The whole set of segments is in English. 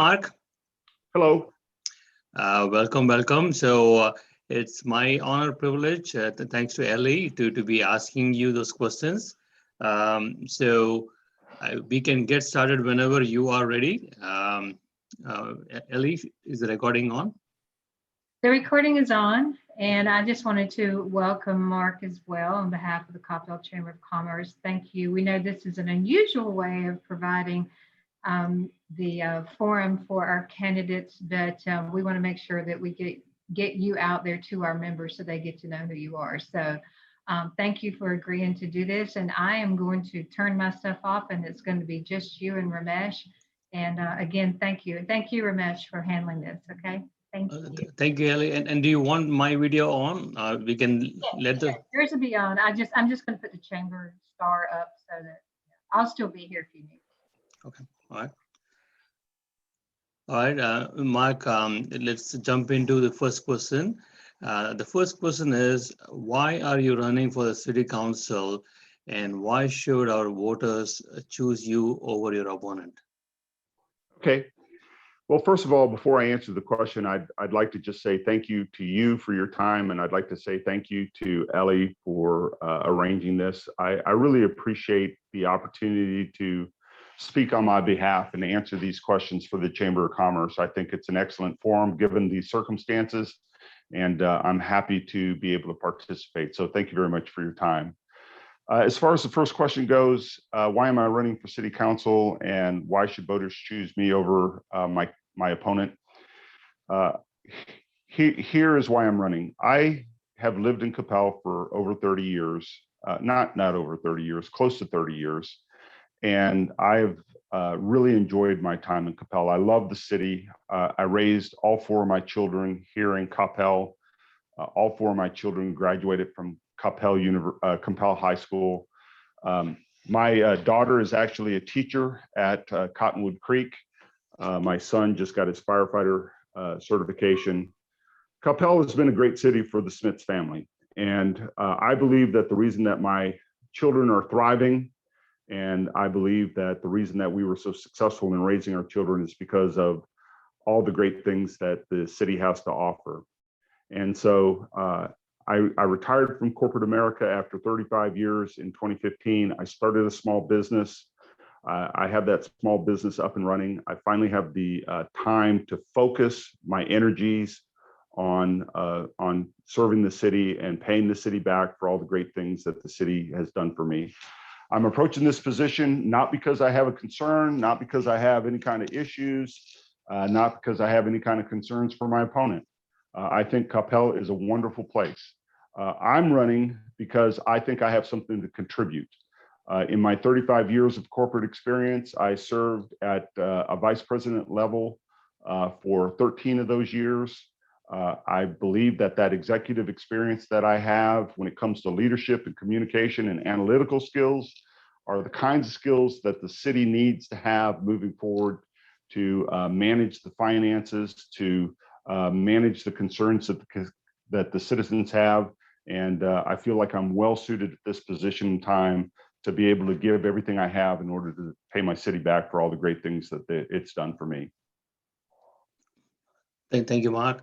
Mark. Hello. Welcome. So it's my honor, privilege, thanks to Ellie, to be asking you those questions. So we can get started whenever you are ready. Uh, Ellie, is the recording on? The recording is on, and I just wanted to welcome Mark as well on behalf of the Coppell Chamber of Commerce. Thank you. We know this is an unusual way of providing the forum for our candidates, but we want to make sure that we get you out there to our members so they get to know who you are. So thank you for agreeing to do this. And I am going to turn my stuff off, and it's going to be just you and Ramesh. And again, thank you. Thank you, Ramesh, for handling this. Okay. Thank you. Thank you, Ellie. And do you want my video on? We can let the. Yours will be on. I'm just going to put the chamber star up so that I'll still be here if you need. Okay. All right, Mark, let's jump into the first question. The first question is, why are you running for the city council, and why should our voters choose you over your opponent? Okay. Well, first of all, before I answer the question, I'd like to just say thank you to you for your time, and I'd like to say thank you to Ellie for arranging this. I really appreciate the opportunity to speak on my behalf and answer these questions for the Chamber of Commerce. I think it's an excellent forum given the circumstances, and I'm happy to be able to participate. So thank you very much for your time. As far as the first question goes, why am I running for city council, and why should voters choose me over my opponent? Here is why I'm running. I have lived in Coppell for over 30 years, not over 30 years, close to 30 years. And I've really enjoyed my time in Coppell. I love the city. I raised all four of my children here in Coppell. All four of my children graduated from Coppell High School. My daughter is actually a teacher at Cottonwood Creek. My son just got his firefighter certification. Coppell has been a great city for the Smits family. And I believe that the reason that my children are thriving, and I believe that the reason that we were so successful in raising our children is because of all the great things that the city has to offer. And so I retired from corporate America after 35 years in 2015. I started a small business. I have that small business up and running. I finally have the time to focus my energies on serving the city and paying the city back for all the great things that the city has done for me. I'm approaching this position not because I have a concern, not because I have any kind of issues, not because I have any kind of concerns for my opponent. I think Coppell is a wonderful place. I'm running because I think I have something to contribute. In my 35 years of corporate experience, I served at a vice president level for 13 of those years. I believe that executive experience that I have when it comes to leadership and communication and analytical skills are the kinds of skills that the city needs to have moving forward to manage the finances, to manage the concerns that the citizens have. And I feel like I'm well suited at this position in time to be able to give everything I have in order to pay my city back for all the great things that it's done for me. Thank you, Mark.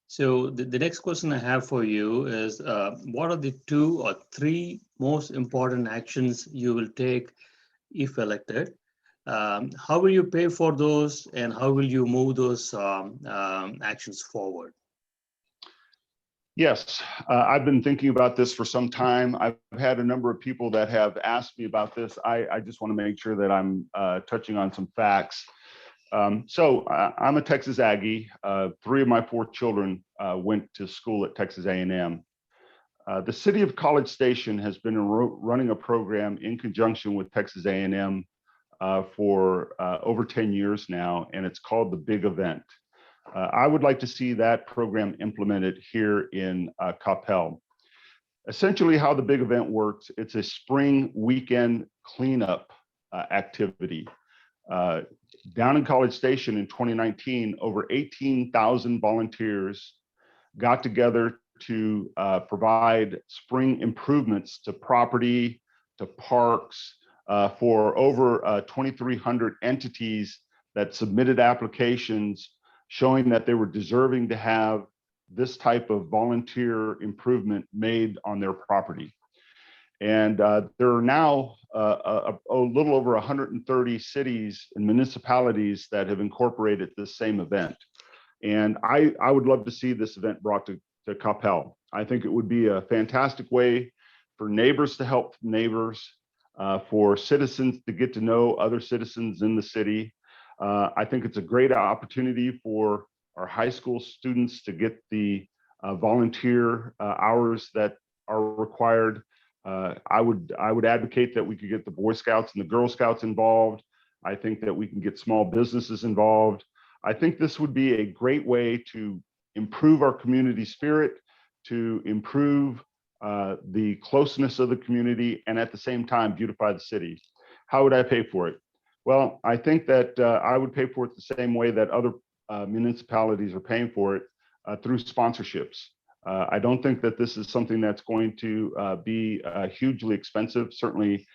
So the next question I have for you is, what are the 2 or 3 most important actions you will take if elected? How will you pay for those, and how will you move those actions forward? Yes, I've been thinking about this for some time. I've had a number of people that have asked me about this. I just want to make sure that I'm touching on some facts. So I'm a Texas Aggie. 3 of my 4 children went to school at Texas A&M. The city of College Station has been running a program in conjunction with Texas A&M for over 10 years now, and it's called the Big Event. I would like to see that program implemented here in Coppell. Essentially, how the Big Event works, it's a spring weekend cleanup activity. Down in College Station in 2019, over 18,000 volunteers got together to provide spring improvements to property, to parks, for over 2,300 entities that submitted applications showing that they were deserving to have this type of volunteer improvement made on their property. And there are now a little over 130 cities and municipalities that have incorporated this same event. And I would love to see this event brought to Coppell. I think it would be a fantastic way for neighbors to help neighbors, for citizens to get to know other citizens in the city. I think it's a great opportunity for our high school students to get the volunteer hours that are required. I would advocate that we could get the Boy Scouts and the Girl Scouts involved. I think that we can get small businesses involved. I think this would be a great way to improve our community spirit, to improve the closeness of the community, and at the same time beautify the city. How would I pay for it? Well, I think that I would pay for it the same way that other municipalities are paying for it, through sponsorships. I don't think that this is something that's going to be hugely expensive. Certainly,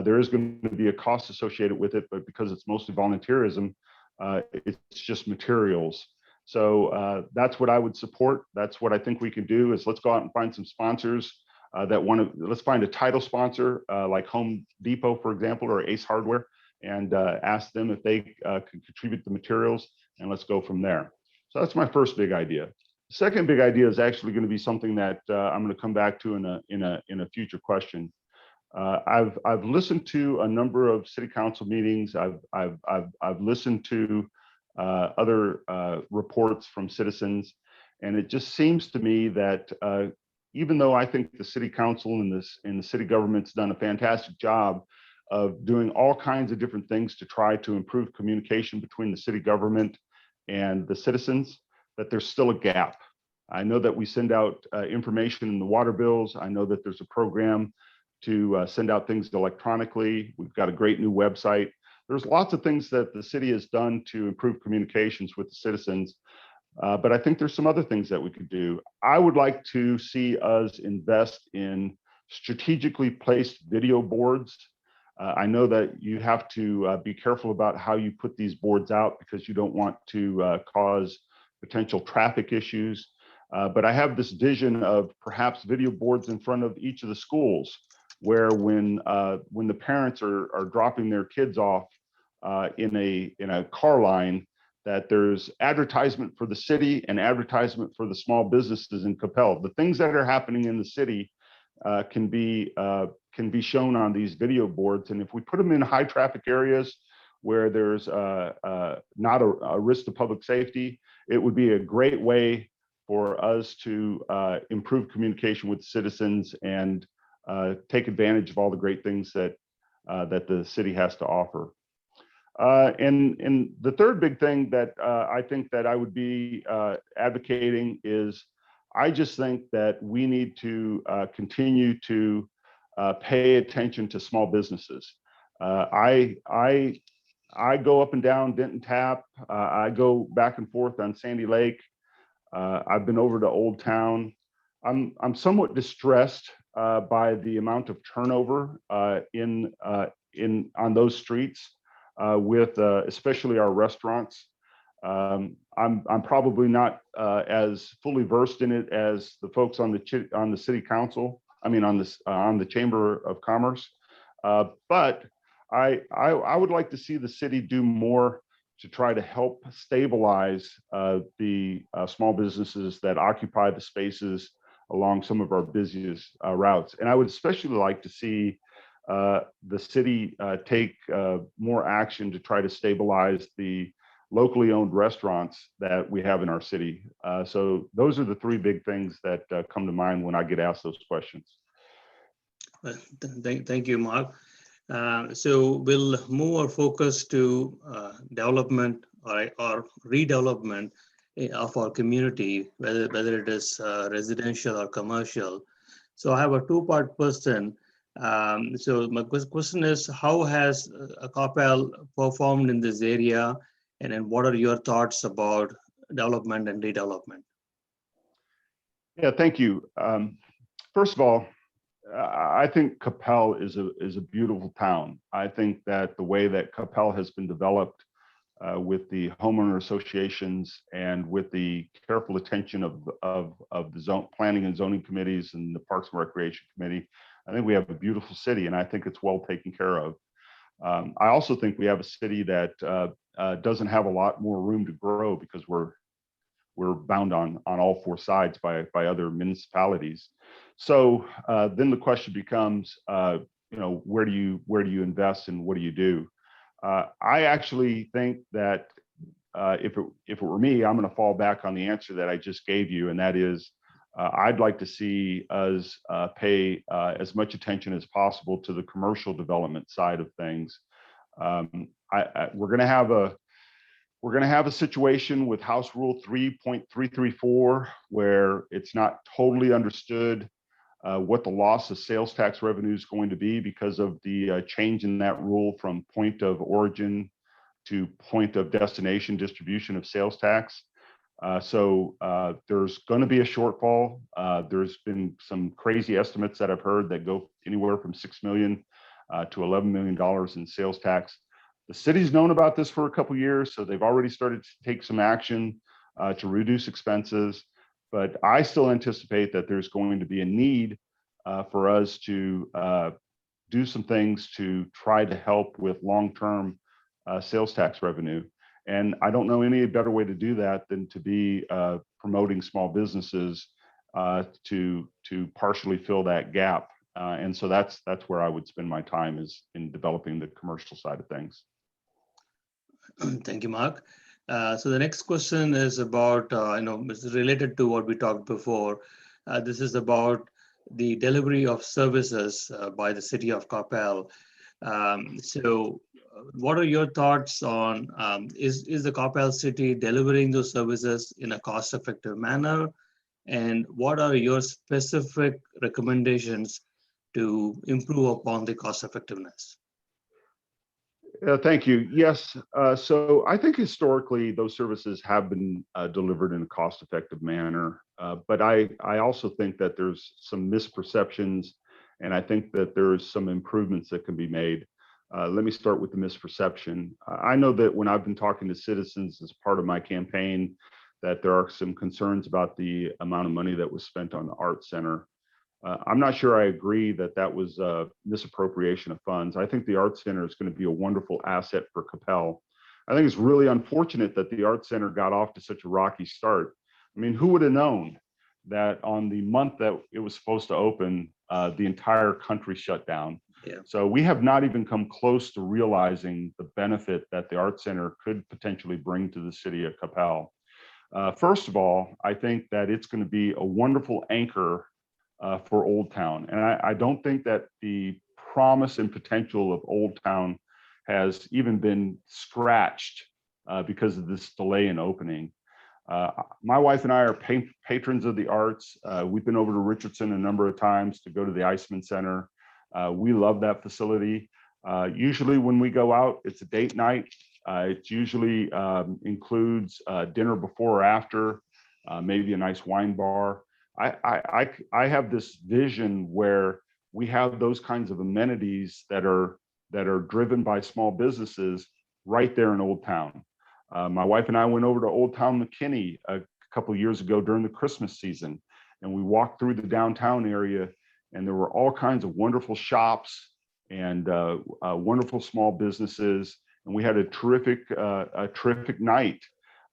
there is going to be a cost associated with it, but because it's mostly volunteerism, it's just materials. So that's what I would support. That's what I think we can do, is let's go out and find some sponsors that want to, let's find a title sponsor like Home Depot, for example, or Ace Hardware, and ask them if they could contribute the materials, and let's go from there. So that's my first big idea. The second big idea is actually going to be something that I'm going to come back to in a future question. I've listened to a number of city council meetings. I've listened to other reports from citizens, and it just seems to me that even though I think the city council and the city government's done a fantastic job of doing all kinds of different things to try to improve communication between the city government and the citizens, that there's still a gap. I know that we send out information in the water bills. I know that there's a program to send out things electronically. We've got a great new website. There's lots of things that the city has done to improve communications with the citizens, but I think there's some other things that we could do. I would like to see us invest in strategically placed video boards. I know that you have to be careful about how you put these boards out, because you don't want to cause potential traffic issues. But I have this vision of perhaps video boards in front of each of the schools, where when the parents are dropping their kids off in a car line, that there's advertisement for the city and advertisement for the small businesses in Coppell. The things that are happening in the city can be shown on these video boards, and if we put them in high traffic areas where there's not a risk to public safety, it would be a great way for us to improve communication with citizens and take advantage of all the great things that the city has to offer. And the third big thing that I think that I would be advocating is, I just think that we need to continue to pay attention to small businesses. I go up and down Denton Tap. I go back and forth on Sandy Lake. I've been over to Old Town. I'm somewhat distressed by the amount of turnover on those streets, with especially our restaurants. I'm probably not as fully versed in it as the folks on the city council. I mean, on the Chamber of Commerce. But I would like to see the city do more to try to help stabilize the small businesses that occupy the spaces along some of our busiest routes. And I would especially like to see the city take more action to try to stabilize the locally owned restaurants that we have in our city. So those are the three big things that come to mind when I get asked those questions. Thank you, Mark. So we'll move our focus to development or redevelopment of our community, whether it is residential or commercial. So I have a two-part question. So my question is, how has Coppell performed in this area? And then what are your thoughts about development and redevelopment? Yeah, thank you. First of all, I think Coppell is a beautiful town. I think that the way that Coppell has been developed with the homeowner associations and with the careful attention of the zone planning and zoning committees and the Parks and Recreation Committee, I think we have a beautiful city, and I think it's well taken care of. I also think we have a city that doesn't have a lot more room to grow because we're bound on all four sides by other municipalities. So then the question becomes, where do you invest and what do you do? I actually think that if it were me, I'm going to fall back on the answer that I just gave you, and that is, I'd like to see us pay as much attention as possible to the commercial development side of things. We're going to have a situation with House Rule 3.334 where it's not totally understood what the loss of sales tax revenue is going to be because of the change in that rule from point of origin to point of destination distribution of sales tax. So there's going to be a shortfall. There's been some crazy estimates that I've heard that go anywhere from $6 million to $11 million in sales tax. The city's known about this for a couple of years, so they've already started to take some action to reduce expenses. But I still anticipate that there's going to be a need for us to do some things to try to help with long-term sales tax revenue. And I don't know any better way to do that than to be promoting small businesses to partially fill that gap. And so that's where I would spend my time, is in developing the commercial side of things. Thank you, Mark. So the next question is about, it's related to what we talked before. This is about the delivery of services by the city of Coppell. So what are your thoughts on, is the Coppell city delivering those services in a cost-effective manner? And what are your specific recommendations to improve upon the cost effectiveness? Thank you. Yes. So I think historically those services have been delivered in a cost-effective manner. But I also think that there's some misperceptions, and I think that there's some improvements that can be made. Let me start with the misperception. I know that when I've been talking to citizens as part of my campaign, that there are some concerns about the amount of money that was spent on the Art Center. I'm not sure I agree that that was a misappropriation of funds. I think the Art Center is going to be a wonderful asset for Coppell. I think it's really unfortunate that the Art Center got off to such a rocky start. I mean, who would have known that on the month that it was supposed to open, the entire country shut down? Yeah. So we have not even come close to realizing the benefit that the Art Center could potentially bring to the city of Coppell. First of all, I think that it's going to be a wonderful anchor for Old Town. And I don't think that the promise and potential of Old Town has even been scratched because of this delay in opening. My wife and I are patrons of the arts. We've been over to Richardson a number of times to go to the Eisman Center. We love that facility. Usually when we go out, it's a date night. It usually includes dinner before or after, maybe a nice wine bar. I have this vision where we have those kinds of amenities that are driven by small businesses right there in Old Town. My wife and I went over to Old Town McKinney a couple of years ago during the Christmas season, and we walked through the downtown area, and there were all kinds of wonderful shops and wonderful small businesses, and we had a terrific night.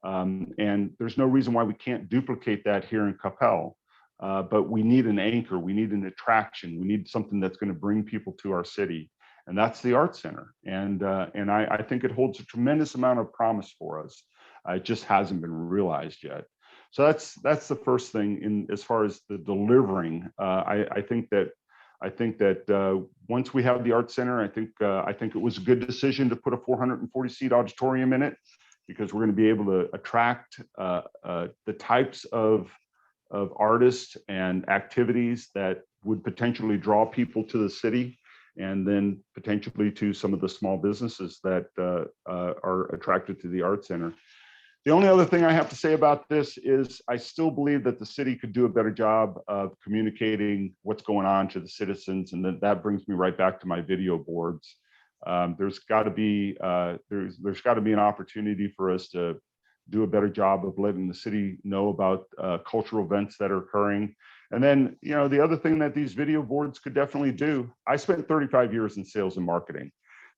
And there's no reason why we can't duplicate that here in Coppell. But we need an anchor, we need an attraction, we need something that's going to bring people to our city, and that's the Art Center. And I think it holds a tremendous amount of promise for us. It just hasn't been realized yet. So that's the first thing in as far as the delivering. I think that once we have the Art Center, I think it was a good decision to put a 440-seat auditorium in it, because we're going to be able to attract the types of artists and activities that would potentially draw people to the city, and then potentially to some of the small businesses that are attracted to the Art Center. The only other thing I have to say about this is I still believe that the city could do a better job of communicating what's going on to the citizens, and that brings me right back to my video boards. There's got to be there's got to be an opportunity for us to do a better job of letting the city know about cultural events that are occurring. And then, the other thing that these video boards could definitely do, I spent 35 years in sales and marketing.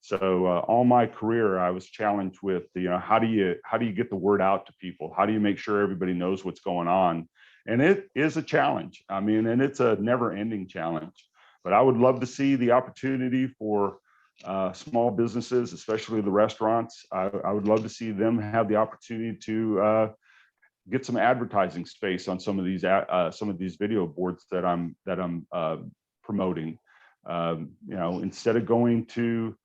So all my career, I was challenged with, how do you get the word out to people? How do you make sure everybody knows what's going on? And it is a challenge. I mean, and it's a never ending challenge, but I would love to see the opportunity for small businesses, especially the restaurants. I would love to see them have the opportunity to get some advertising space on some of these video boards that I'm promoting. Instead of going to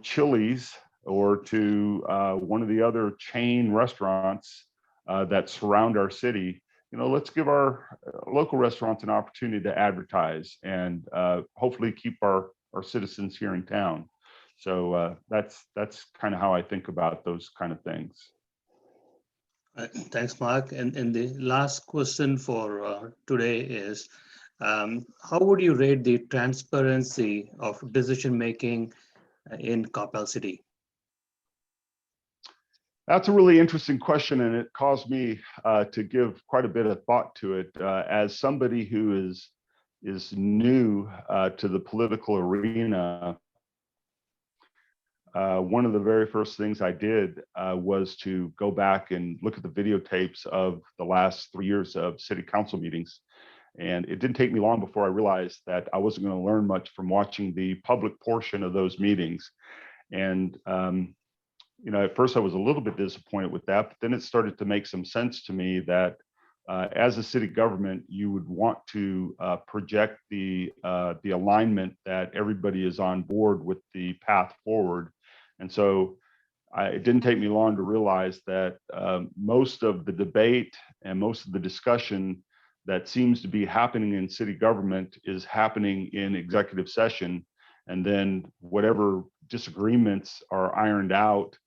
Chili's or to one of the other chain restaurants that surround our city, let's give our local restaurants an opportunity to advertise and hopefully keep our citizens here in town. So that's kind of how I think about those kind of things. Thanks, Mark. And the last question for today is, how would you rate the transparency of decision making in Coppell City? That's a really interesting question, and it caused me to give quite a bit of thought to it. As somebody who is new to the political arena, one of the very first things I did was to go back and look at the videotapes of the last 3 years of city council meetings. And it didn't take me long before I realized that I wasn't going to learn much from watching the public portion of those meetings. And at first I was a little bit disappointed with that, but then it started to make some sense to me that as a city government, you would want to project the alignment that everybody is on board with the path forward. And so it didn't take me long to realize that most of the debate and most of the discussion that seems to be happening in city government is happening in executive session. And then whatever disagreements are ironed out,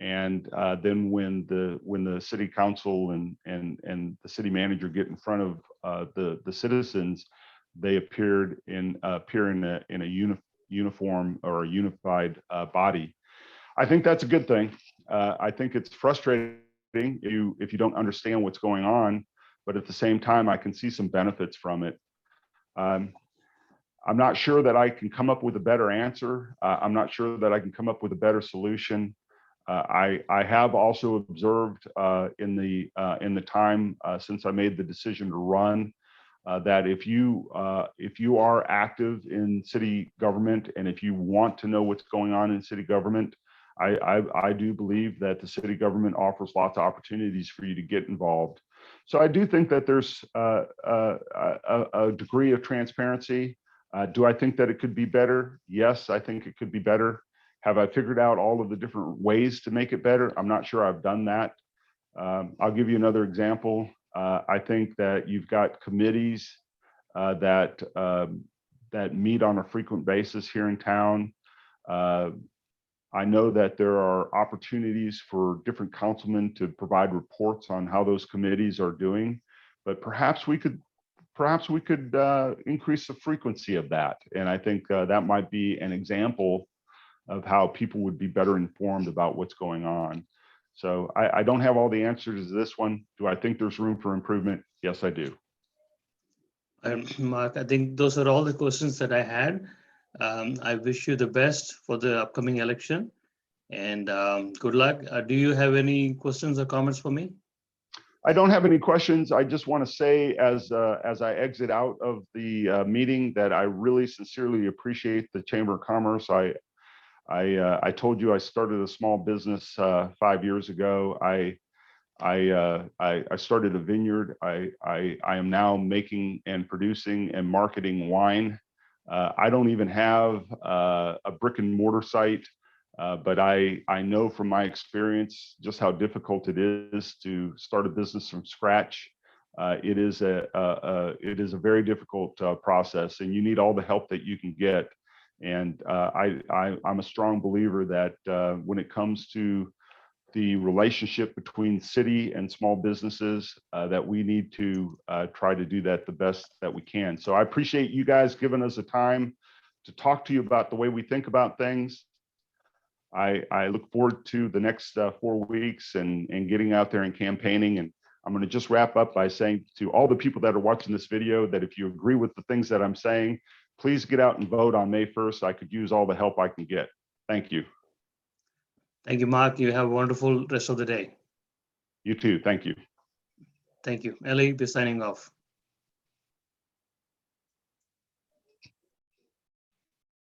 and then when the city council and the city manager get in front of the citizens, they appear in a uniform or a unified body. I think that's a good thing. I think it's frustrating if you don't understand what's going on, but at the same time, I can see some benefits from it. I'm not sure that I can come up with a better answer. I'm not sure that I can come up with a better solution. I have also observed in the time since I made the decision to run that if you are active in city government and if you want to know what's going on in city government, I do believe that the city government offers lots of opportunities for you to get involved. So I do think that there's a degree of transparency. Do I think that it could be better? Yes, I think it could be better. Have I figured out all of the different ways to make it better? I'm not sure I've done that. I'll give you another example. I think that you've got committees that meet on a frequent basis here in town. I know that there are opportunities for different councilmen to provide reports on how those committees are doing, but perhaps we could increase the frequency of that. And I think that might be an example of how people would be better informed about what's going on. So I don't have all the answers to this one. Do I think there's room for improvement? Yes, I do. Mark, I think those are all the questions that I had. I wish you the best for the upcoming election, and good luck. Do you have any questions or comments for me? I don't have any questions. I just want to say, as I exit out of the meeting, that I really sincerely appreciate the Chamber of Commerce. I told you I started a small business 5 years ago. I started a vineyard. I am now making and producing and marketing wine. I don't even have a brick and mortar site, but I know from my experience just how difficult it is to start a business from scratch. It is a very difficult process, and you need all the help that you can get. And I'm a strong believer that when it comes to the relationship between city and small businesses, that we need to try to do that the best that we can. So I appreciate you guys giving us the time to talk to you about the way we think about things. I look forward to the next 4 weeks and getting out there and campaigning. And I'm going to just wrap up by saying to all the people that are watching this video that if you agree with the things that I'm saying, please get out and vote on May 1st. I could use all the help I can get. Thank you. Thank you, Mark. You have a wonderful rest of the day. You too. Thank you. Thank you. Ellie, be signing off.